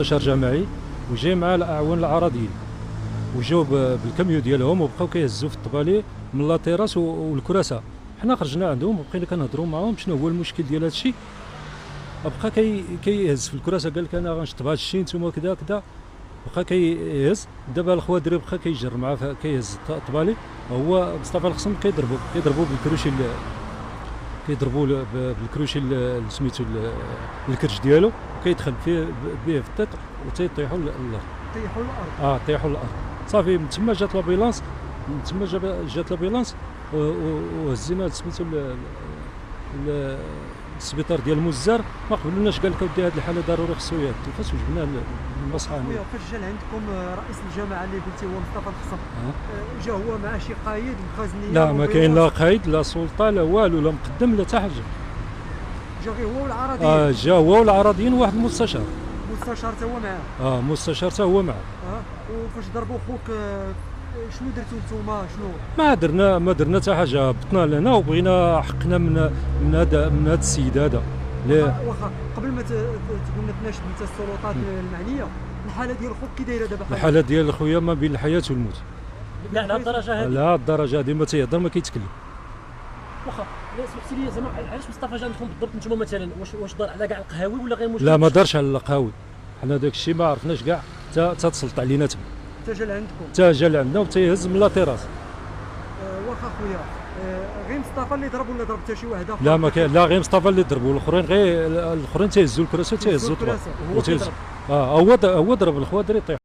مستشار جماعي وجاي مع الاعوان العرضيين وجاو بالكاميو ديالهم وبقاو كيهزوا في الطبالي من لاطيراس والكراسه. حنا خرجنا عندهم وبقينا كنهضروا معاهم شنو هو المشكل ديال هذا الشيء. بقى كيهز في الكراسه قال لك انا غنشطب هذا الشيء نتوما كذا كذا. بقى كيهز دابا الخوادري بقى كيجر معاه كيهز الطبالي. هو مصطفى الخصم كيضربوا بالكروشي بالكروشي سميتو الكرش ديالو وكيدخل فيه به في الطيق وتيطيحوا للارض. طيحوا للارض. صافي من تما جات لابيلانس، من تما جات لابيلانس وهزينا سميتو السبيطار ديال المزار. ما قبلناش، قال لك اودي هذه الحاله ضروري خصو يهدو فاش وجبناه للمصحه. خويا فاش جا لعندكم رئيس الجماعه اللي قلتي هو مصطفى الخصم، جا هو مع شي قايد مخازنيه؟ لا، ما كاين لا قايد لا سلطه لا والو لا مقدم لا حتى حاجه. جا غير هو والعراضيين؟ جا هو والعراضيين وواحد المستشار. مستشار حتى هو معاه؟ مستشار حتى هو معاه. وفاش ضربوا خوك شنو درتوا نتوما؟ شنو ما درنا حتى حاجه. هبطنا لهنا وبغينا حقنا من هذا السيد هذا. واخا قبل ما تقول لنا تناشد انت السلطات المعنيه، الحاله ديال خوك كي دايره دابا؟ الحاله ديال خويا ما بين الحياه والموت. لا على الدرجه هذه؟ لا الدرجه هذه ما تيهضر ما كيتكلم. واخا سمحتي لي زعما علاش مصطفى جا عندكم بالضبط نتوما مثلا؟ واش دار على كاع القهاوي ولا غير مشكل؟ لا ما دارش على القهاوي، حنا داك الشيء ما عرفناش كاع حتى تسلط علينا تما. حتى جا لعندنا وتيهز من لا تيراس. واخا خويا غير مصطفى اللي ضرب ولا ضرب حتى شي واحد اخر؟ لا ما كاين، لا غير مصطفى اللي ضربوا، الاخرين تيهزوا الكراسه وتيهزوا الطبال. هو ضرب الخوادري طيح.